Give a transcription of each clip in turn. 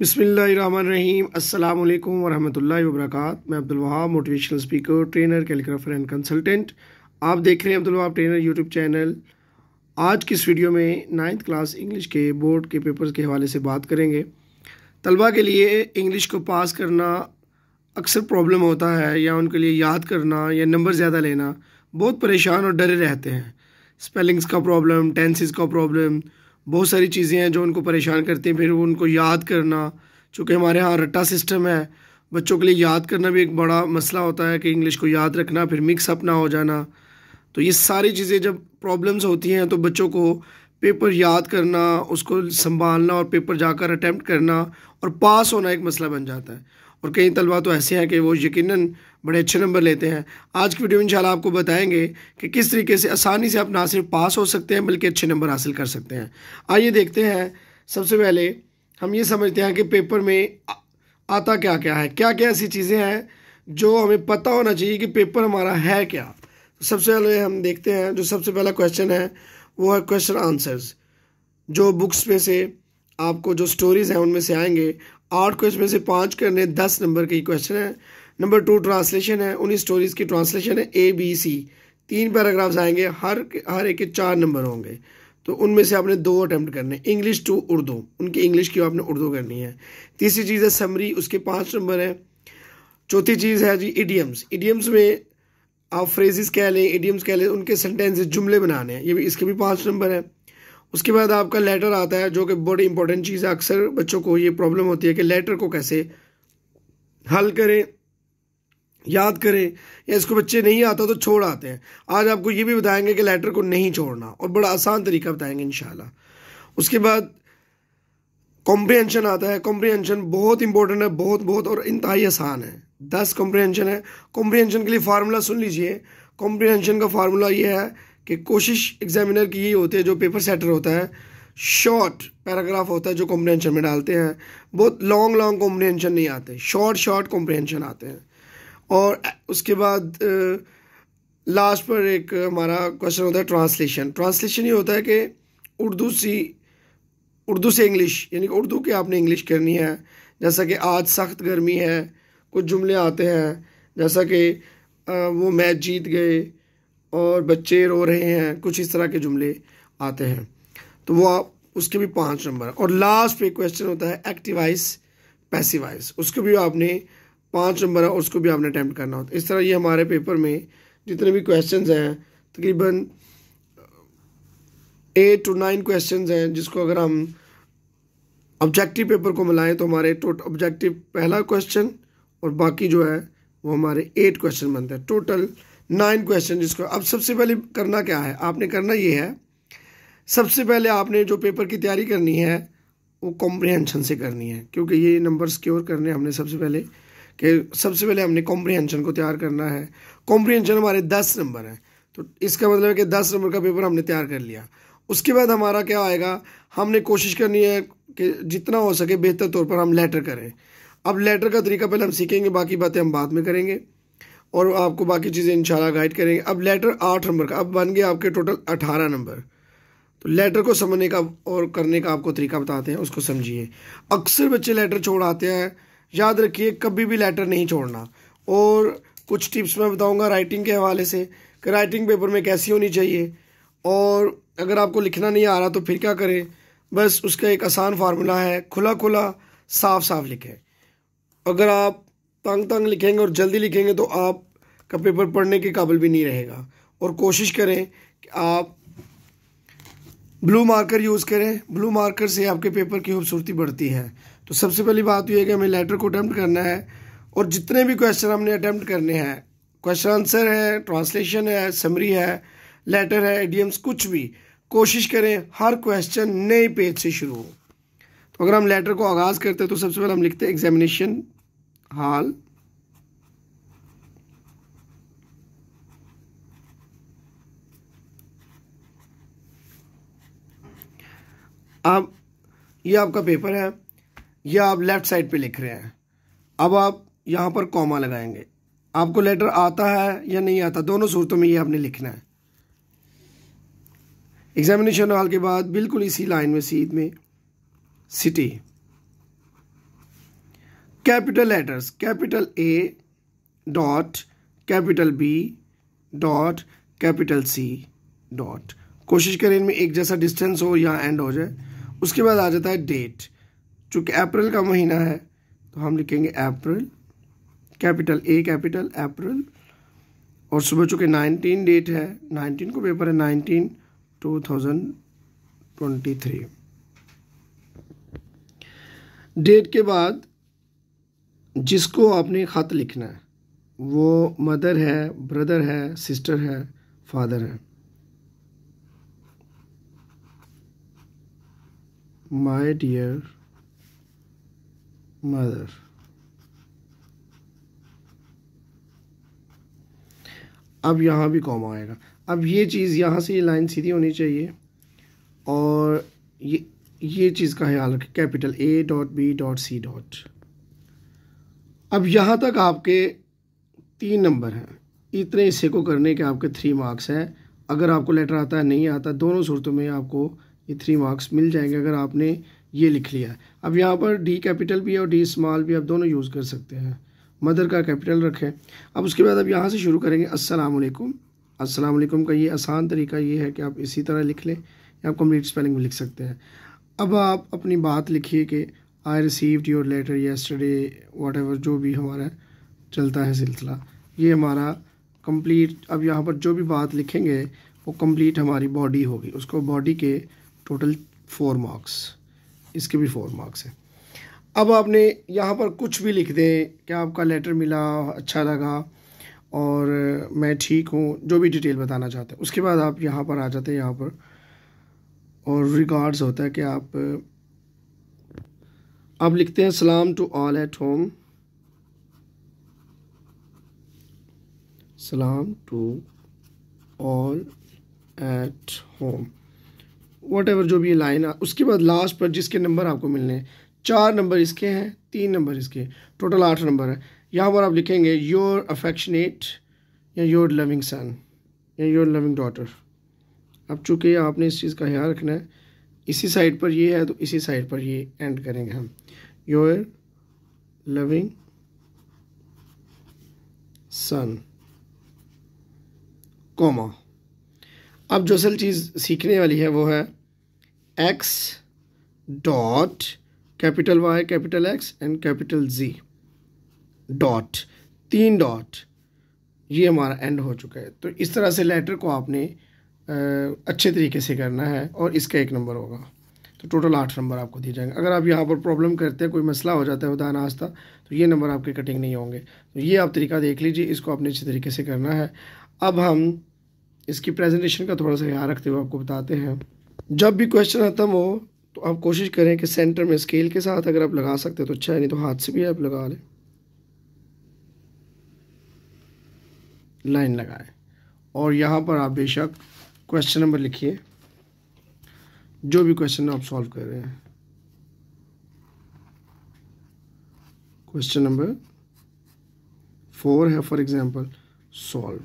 बिस्मिल्लाहिर्रहमानिर्रहीम अस्सलाम वालेकुम वरहमतुल्लाहि वबरकातुहू। मैं Abdul Wahab, motivational speaker, trainer, calligrapher and consultant. आप देख रहे हैं Abdul Wahab trainer YouTube channel. आज की इस वीडियो में 9th क्लास इंग्लिश के बोर्ड के पेपर्स के हवाले से बात करेंगे। तलबा के लिए इंग्लिश को पास करना अक्सर प्रॉब्लम होता है, या उनके लिए याद करना या नंबर ज़्यादा लेना बहुत परेशान और डरे रहते हैं। स्पेलिंग्स का प्रॉब्लम, टेंसेस का प्रॉब्लम, बहुत सारी चीज़ें हैं जो उनको परेशान करती हैं। फिर वो उनको याद करना, चूँकि हमारे यहाँ रट्टा सिस्टम है, बच्चों के लिए याद करना भी एक बड़ा मसला होता है कि इंग्लिश को याद रखना, फिर मिक्स अप ना हो जाना। तो ये सारी चीज़ें जब प्रॉब्लम्स होती हैं तो बच्चों को पेपर याद करना, उसको संभालना और पेपर जाकर अटैम्प्ट करना और पास होना एक मसला बन जाता है। और कई तलबा तो ऐसे हैं कि वो यकीनन बड़े अच्छे नंबर लेते हैं। आज की वीडियो में इंशाल्लाह आपको बताएंगे कि किस तरीके से आसानी से आप ना सिर्फ पास हो सकते हैं बल्कि अच्छे नंबर हासिल कर सकते हैं। आइए देखते हैं। सबसे पहले हम ये समझते हैं कि पेपर में आता क्या क्या है, क्या क्या ऐसी चीज़ें हैं जो हमें पता होना चाहिए कि पेपर हमारा है क्या। तो सबसे पहले हम देखते हैं, जो सबसे पहला क्वेश्चन है वो है क्वेश्चन आंसर्स, जो बुक्स में से आपको जो स्टोरीज़ हैं उनमें से आएंगे। 8 क्वेश्चन में से 5 करने 10 नंबर के क्वेश्चन है। नंबर 2 ट्रांसलेशन है, उन्हीं स्टोरीज़ की ट्रांसलेशन है ABC। 3 पैराग्राफ्स आएंगे, हर एक के 4 नंबर होंगे। तो उनमें से आपने 2 अटैम्प्ट करने। इंग्लिश टू उर्दू, उनकी इंग्लिश की आपने उर्दू करनी है। तीसरी चीज़ है समरी, उसके 5 नंबर है। चौथी चीज़ है जी इडियम्स। इडियम्स में आप फ्रेजेस कह लें, इडियम्स कह लें, उनके सेंटेंसेस जुमले बनाने हैं, ये भी, इसके भी 5 नंबर है। उसके बाद आपका लेटर आता है, जो कि बड़ी इंपॉर्टेंट चीज़ है। अक्सर बच्चों को ये प्रॉब्लम होती है कि लेटर को कैसे हल करें, याद करें, या इसको बच्चे नहीं आता तो छोड़ आते हैं। आज आपको ये भी बताएंगे कि लेटर को नहीं छोड़ना, और बड़ा आसान तरीका बताएंगे इंशाल्लाह। उसके बाद कॉम्प्रिहेंशन आता है। कॉम्प्रिहेंशन बहुत इंपॉर्टेंट है, बहुत बहुत, और इंतहाई आसान है। 10 कॉम्प्रिहेंशन है। कॉम्प्रिहेंशन के लिए फार्मूला सुन लीजिए। कॉम्प्रिहेंशन का फार्मूला ये है कि कोशिश एग्जामिनर की ये होती है, जो पेपर सेटर होता है, शॉर्ट पैराग्राफ होता है जो कॉम्प्रिहेंशन में डालते हैं। बहुत लॉन्ग कॉम्प्रिहेंशन नहीं आते, शॉर्ट कॉम्प्रिहेंशन आते हैं। और उसके बाद लास्ट पर एक हमारा क्वेश्चन होता है ट्रांसलेशन। ट्रांसलेशन ये होता है कि उर्दू से इंग्लिश, यानी कि उर्दू की आपने इंग्लिश करनी है। जैसा कि आज सख्त गर्मी है, कुछ जुमले आते हैं जैसा कि वो मैच जीत गए और बच्चे रो रहे हैं, कुछ इस तरह के जुमले आते हैं। तो वो आप उसके भी 5 नंबर। और लास्ट पे क्वेश्चन होता है एक्टिवाइज पैसिवाइज, उसको भी आपने 5 नंबर है, उसको भी आपने अटैम्प्ट करना होता है। इस तरह ये हमारे पेपर में जितने भी क्वेश्चंस हैं, तकरीबन 8 to 9 क्वेश्चंस हैं, जिसको अगर हम ऑब्जेक्टिव पेपर को मिलाएं तो हमारे टोटल ऑब्जेक्टिव पहला क्वेश्चन और बाकी जो है वो हमारे 8 क्वेश्चन बनते हैं, टोटल 9 क्वेश्चन। जिसको अब सबसे पहले करना क्या है, आपने करना ये है, सबसे पहले आपने जो पेपर की तैयारी करनी है वो कॉम्प्रिहेंशन से करनी है, क्योंकि ये नंबर सिक्योर करने हमने सबसे पहले हमने कॉम्प्रिहेंशन को तैयार करना है। कॉम्प्रिहेंशन हमारे 10 नंबर हैं, तो इसका मतलब है कि 10 नंबर का पेपर हमने तैयार कर लिया। उसके बाद हमारा क्या आएगा, हमने कोशिश करनी है कि जितना हो सके बेहतर तौर पर हम लेटर करें। अब लेटर का तरीका पहले हम सीखेंगे, बाकी बातें हम बाद में करेंगे और आपको बाकी चीज़ें इंशाल्लाह गाइड करेंगे। अब लेटर 8 नंबर का, अब बन गया आपके टोटल 18 नंबर। तो लेटर को समझने का और करने का आपको तरीका बताते हैं, उसको समझिए। अक्सर बच्चे लेटर छोड़ आते हैं, याद रखिए कभी भी लेटर नहीं छोड़ना। और कुछ टिप्स मैं बताऊंगा राइटिंग के हवाले से कि राइटिंग पेपर में कैसी होनी चाहिए। और अगर आपको लिखना नहीं आ रहा तो फिर क्या करें, बस उसका एक आसान फार्मूला है, खुला साफ लिखें। अगर आप तंग लिखेंगे और जल्दी लिखेंगे तो आपका पेपर पढ़ने के काबिल भी नहीं रहेगा। और कोशिश करें कि आप ब्लू मार्कर यूज़ करें, ब्लू मार्कर से आपके पेपर की खूबसूरती बढ़ती है। तो सबसे पहली बात यह है कि हमें लेटर को अटैम्प्ट करना है, और जितने भी क्वेश्चन हमने अटैम्प्ट करने हैं, क्वेश्चन आंसर है, ट्रांसलेशन है, समरी है, लेटर है, इडियम्स, कुछ भी, कोशिश करें हर क्वेश्चन नए पेज से शुरू हो। तो अगर हम लेटर को आगाज़ करते हैं तो सबसे पहले हम लिखते हैं एग्जामिनेशन हॉल, अब ये आपका पेपर है, ये आप लेफ्ट साइड पे लिख रहे हैं। अब आप यहाँ पर कॉमा लगाएंगे। आपको लेटर आता है या नहीं आता, दोनों सूरतों में ये आपने लिखना है। एग्जामिनेशन हॉल के बाद बिल्कुल इसी लाइन में सीध में city, capital letters, capital A dot, capital B dot, capital C dot. कोशिश करें इनमें एक जैसा डिस्टेंस हो या एंड हो जाए। उसके बाद आ जाता है डेट। चूँकि अप्रैल का महीना है तो हम लिखेंगे अप्रैल, कैपिटल ए कैपिटल अप्रैल। और सुबह चूँकि 19 डेट है, 19 को पेपर है, 19/2023। डेट के बाद जिसको आपने ख़त लिखना है वो मदर है, ब्रदर है, सिस्टर है, फादर है। My dear mother. अब यहाँ भी कॉमा आएगा। अब ये चीज़ यहाँ से ये लाइन सीधी होनी चाहिए और ये चीज़ का ख्याल रखें, capital A dot B dot C dot. अब यहाँ तक आपके 3 नंबर हैं। इतने हिस्से को करने के आपके 3 मार्क्स हैं। अगर आपको लेटर आता है नहीं आता, दोनों सूरतों में आपको ये 3 मार्क्स मिल जाएंगे अगर आपने ये लिख लिया है। अब यहाँ पर डी कैपिटल भी और डी स्मॉल भी आप दोनों यूज़ कर सकते हैं। मदर का कैपिटल रखें। अब उसके बाद अब यहाँ से शुरू करेंगे अस्सलाम वालेकुम। अस्सलाम वालेकुम का ये आसान तरीका ये है कि आप इसी तरह लिख लें या आप कंप्लीट स्पेलिंग में लिख सकते हैं। अब आप अपनी बात लिखिए कि I received your letter yesterday, whatever जो भी हमारा चलता है सिलसिला, ये हमारा कंप्लीट। अब यहाँ पर जो भी बात लिखेंगे वो कंप्लीट हमारी बॉडी होगी। उसको बॉडी के टोटल 4 मार्क्स, इसके भी 4 मार्क्स हैं। अब आपने यहाँ पर कुछ भी लिख दें कि आपका लेटर मिला, अच्छा लगा और मैं ठीक हूँ, जो भी डिटेल बताना चाहते हैं। उसके बाद आप यहाँ पर आ जाते हैं, यहाँ पर और रिगार्ड्स होता है कि आप लिखते हैं सलाम टू ऑल एट होम, सलाम to all at home, whatever जो भी लाइन है। उसके बाद लास्ट पर जिसके नंबर आपको मिलने हैं, 4 नंबर इसके हैं, 3 नंबर इसके, टोटल 8 नंबर है। यहाँ पर आप लिखेंगे योर अफेक्शनेट या योर लविंग सन या योर लविंग डॉटर। अब चूँकि आपने इस चीज़ का ख्याल रखना है, इसी साइड पर ये है तो इसी साइड पर ये एंड करेंगे हम, योर लविंग सन, कॉमा। अब जो असल चीज़ सीखने वाली है वो है X dot capital Y capital X and capital G dot, 3 dot, ये हमारा एंड हो चुका है। तो इस तरह से लेटर को आपने अच्छे तरीके से करना है और इसका 1 नंबर होगा। तो टोटल 8 नंबर आपको दिए जाएंगे। अगर आप यहाँ पर प्रॉब्लम करते हैं, कोई मसला हो जाता है उदा नाश्ता, तो ये नंबर आपके कटिंग नहीं होंगे। तो ये आप तरीका देख लीजिए, इसको आपने अच्छे तरीके से करना है। अब हम इसकी प्रेजेंटेशन का थोड़ा सा ख्याल रखते हुए आपको बताते हैं। जब भी क्वेश्चन ख़त्म हो तो आप कोशिश करें कि सेंटर में स्केल के साथ अगर आप लगा सकते हैं तो अच्छा है, नहीं तो हाथ से भी आप लगा लें, लाइन लगाएं और यहाँ पर आप बेशक क्वेश्चन नंबर लिखिए, जो भी क्वेश्चन आप सॉल्व कर रहे हैं। क्वेश्चन नंबर 4 है फॉर एग्जांपल, सॉल्व,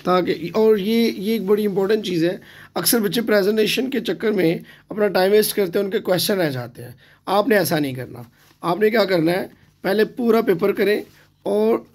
ताकि, और ये एक बड़ी इंपॉर्टेंट चीज़ है। अक्सर बच्चे प्रेजेंटेशन के चक्कर में अपना टाइम वेस्ट करते हैं, उनके क्वेश्चन रह जाते हैं। आपने ऐसा नहीं करना। आपने क्या करना है, पहले पूरा पेपर करें और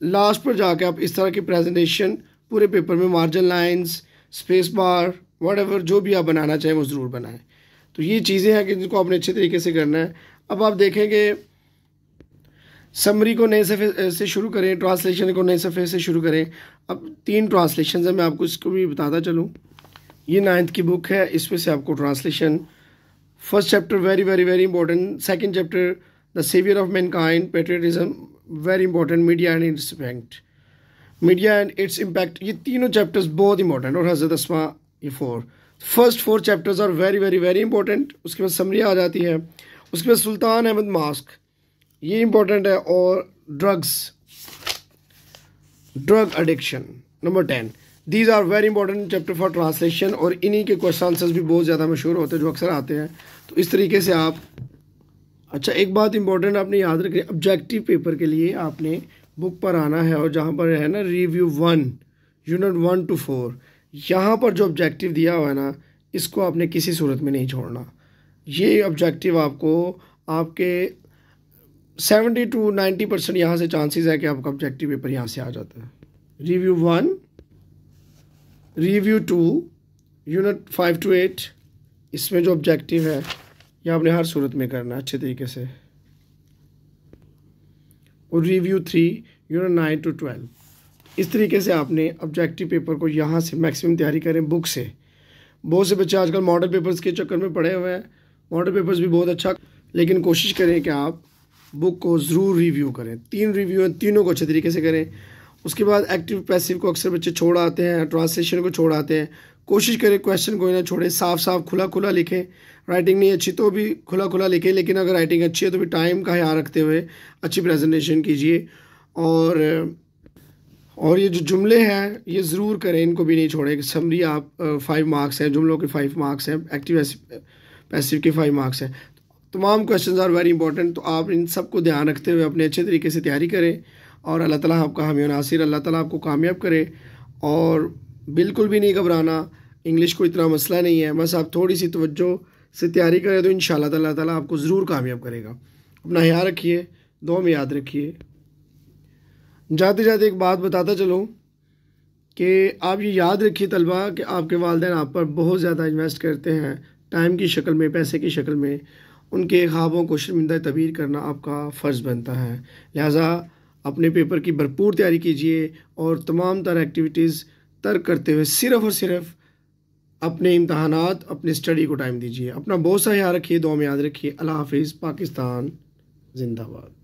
लास्ट पर जाके आप इस तरह की प्रेजेंटेशन पूरे पेपर में margin lines, space bar, whatever जो भी आप बनाना चाहें वो ज़रूर बनाएं। तो ये चीज़ें हैं कि जिनको आपने अच्छे तरीके से करना है। अब आप देखेंगे समरी को नए सफ़े से शुरू करें, ट्रांसलेशन को नए सफ़े से शुरू करें। अब 3 ट्रांसलेशन है, मैं आपको इसको भी बताता चलूँ। ये 9th की बुक है, इसमें से आपको translation, first chapter very very very important, second chapter the saviour of mankind, patriotism very important, media and its impact, media and its impact, ये तीनों चैप्टर्स बहुत इंपॉर्टेंट। और हज़रत अस्मा, ये 4 first 4 chapters are very very very important. उसके बाद summary आ जाती है। उसके बाद सुल्तान अहमद मास्क, ये इंपॉर्टेंट है। और drug addiction number 10, these are very important chapter for translation. और इन्हीं के क्वेश्चन आंसर्स भी बहुत ज़्यादा मशहूर होते हैं जो अक्सर आते हैं। तो इस तरीके से आप, अच्छा एक बात इंपॉर्टेंट आपने याद रखनी, ऑब्जेक्टिव पेपर के लिए आपने बुक पर आना है और जहाँ पर है ना रिव्यू 1 यूनिट 1 to 4, यहाँ पर जो ऑब्जेक्टिव दिया हुआ है ना, इसको आपने किसी सूरत में नहीं छोड़ना। ये ऑब्जेक्टिव आपको आपके 70 to 90% यहाँ से चांसेस है कि आपका ऑब्जेक्टिव पेपर यहाँ से आ जाता है। रिव्यू 1, रिव्यू 2, यूनिट 5 to 8, इसमें जो ऑब्जेक्टिव है ये आपने हर सूरत में करना है अच्छे तरीके से। और रिव्यू 3, यूनिट 9 to 12, इस तरीके से आपने ऑब्जेक्टिव पेपर को यहाँ से मैक्सिमम तैयारी करें बुक से। बहुत से बच्चे आजकल मॉडल पेपर्स के चक्कर में पड़े हुए हैं। मॉडल पेपर्स भी बहुत अच्छा, लेकिन कोशिश करें कि आप बुक को ज़रूर रिव्यू करें। 3 रिव्यू हैं, तीनों को अच्छे तरीके से करें। उसके बाद एक्टिव पैसिव को अक्सर बच्चे छोड़ आते हैं, ट्रांसलेशन को छोड़ आते हैं। कोशिश करें क्वेश्चन को ना छोड़ें, साफ साफ खुला खुला लिखें। राइटिंग नहीं अच्छी तो भी खुला खुला लिखें, लेकिन अगर राइटिंग अच्छी है तो भी टाइम का ख्याल रखते हुए अच्छी प्रेजेंटेशन कीजिए। और ये जो जुमले हैं ये ज़रूर करें, इनको भी नहीं छोड़ें। समरी आप 5 मार्क्स हैं, जुमलों के 5 मार्क्स हैं, एक्टिव पैसिव के 5 मार्क्स हैं। तमाम क्वेश्चंस आर वेरी इंपॉर्टेंट। तो आप इन सब को ध्यान रखते हुए अपने अच्छे तरीके से तैयारी करें और अल्लाह ताला आपका हामी व नासिर, अल्लाह ताला आपको कामयाब करे। और बिल्कुल भी नहीं घबराना, इंग्लिश को इतना मसला नहीं है, बस आप थोड़ी सी तवज्जो से तैयारी करें तो इंशाल्लाह अल्लाह ताला आपको ज़रूर कामयाब करेगा। अपना ख्याल रखिए, दुआ में याद रखिए। जाते जाते एक बात बताता चलूँ कि आप ये याद रखिए तलबा कि आपके वालिदैन आप पर बहुत ज़्यादा इन्वेस्ट करते हैं, टाइम की शक्ल में, पैसे की शक्ल में। उनके ख्वाबों को शर्मिंदा तबीर करना आपका फ़र्ज़ बनता है। लिहाजा अपने पेपर की भरपूर तैयारी कीजिए और तमाम तरह एक्टिविटीज़ तर्क करते हुए सिर्फ़ और सिर्फ अपने इम्तहानात, अपने स्टडी को टाइम दीजिए। अपना बहुत सा ख्याल रखिए, दुआ में याद रखिए। अल्लाह हाफिज़। पाकिस्तान जिंदाबाद।